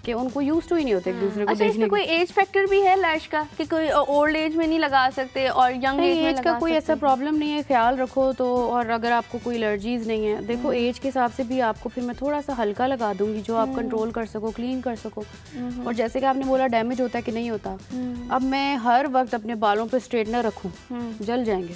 कि उनको use to ही नहीं होते एक दूसरे को अच्छा, देखने इसमें कोई एज फैक्टर भी है लैश का कि कोई ओल्ड एज में नहीं लगा सकते और यंग एज में एज का कोई ऐसा प्रॉब्लम नहीं है, ख्याल रखो तो। और अगर आपको कोई एलर्जीज नहीं है, देखो एज के हिसाब से भी आपको फिर मैं थोड़ा सा हल्का लगा दूंगी जो आप कंट्रोल कर सको, क्लीन कर सको। और जैसे कि आपने बोला डैमेज होता है कि नहीं होता, अब मैं हर वक्त अपने बालों पे स्ट्रेटनर रखूं, जल जाएंगे।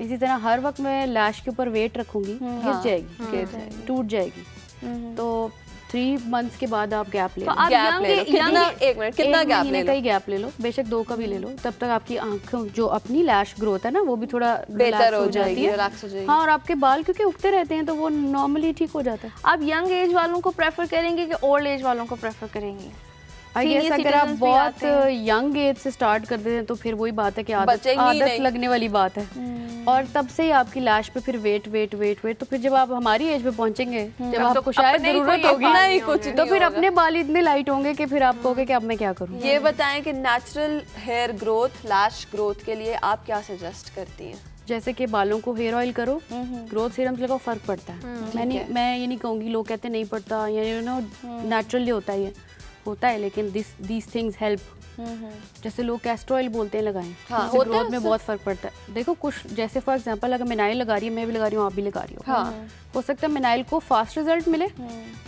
इसी तरह हर वक्त मैं लैश के ऊपर वेट रखूंगी, घिस जाएगी, टूट जाएगी। तो 3 मंथ्स के बाद आप गैप ले लो। आप गैप ले लो, कितना, एक मिनट, कितना गैप ले लो? कई गैप ले लो, बेशक 2 का भी ले लो, तब तक आपकी आंखों जो अपनी लैश ग्रोथ है ना वो भी थोड़ा बेहतर हो जाती है, रिलैक्स हो जाएगी। हाँ, और आपके बाल क्योंकि उगते रहते हैं तो वो नॉर्मली ठीक हो जाता है। आप यंग एज वालों को प्रेफर करेंगे कि ओल्ड एज वालों को प्रेफर करेंगे? आई गेस अगर आप बहुत यंग एज से स्टार्ट कर देते हैं तो फिर वही बात है कि आदत लगने वाली बात है। और तब से ही आपकी लैश पे फिर वेट तो फिर जब आप हमारी एज पे पहुंचेंगे, जब आपको शायद जरूरत होगी तो फिर अपने बाल इतने लाइट होंगे कि फिर आप कहोगे कि अब मैं क्या करूं। ये बताएं कि नेचुरल हेयर ग्रोथ, लैश ग्रोथ के लिए आप क्या सजेस्ट करती हैं? जैसे कि बालों को हेयर ऑयल करो, ग्रोथ सीरम से लगाओ, फर्क पड़ता है। मैं ये नहीं कहूँगी, लोग कहते नहीं पड़ता, या नेचुरली होता है, लेकिन दीज थिंग्स हेल्प। जैसे लोग कैस्टर ऑयल बोलते हैं लगाएं, इससे ग्रोथ में बहुत फर्क पड़ता है। देखो कुछ जैसे फॉर एग्जांपल अगर मिनाइल लगा रही है, मैं भी लगा रही हूँ, आप भी लगा रही हो, हो सकता है मिनाइल को फास्ट रिजल्ट मिले,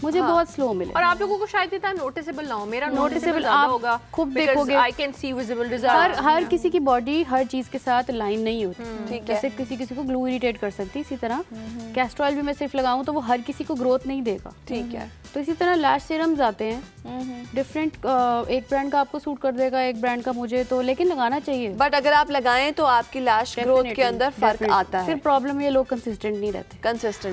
मुझे बहुत स्लो मिले, और आप लोगों को शायद इतना नोटिसेबल ना हो। मेरा नोटिसेबल आप होगा, खूब देखोगे, I can see visible result. हर किसी की बॉडी हर चीज के साथ लाइन नहीं होती। जैसे किसी को ग्लू इरिटेट कर सकती है, इसी तरह कैस्टर ऑयल भी मैं सिर्फ लगाऊं तो वो हर किसी को ग्रोथ नहीं देगा। ठीक है। तो इसी तरह लैश सीरम्स आते हैं डिफरेंट, एक ब्रांड का आपको सूट कर देगा, एक ब्रांड का मुझे तो, लेकिन लगाना चाहिए। बट अगर आप लगाएं तो आपकी लैश ग्रोथ के अंदर फर्क आता है। फिर प्रॉब्लम ये लोग कंसिस्टेंट नहीं रहते। कंसिस्टेंट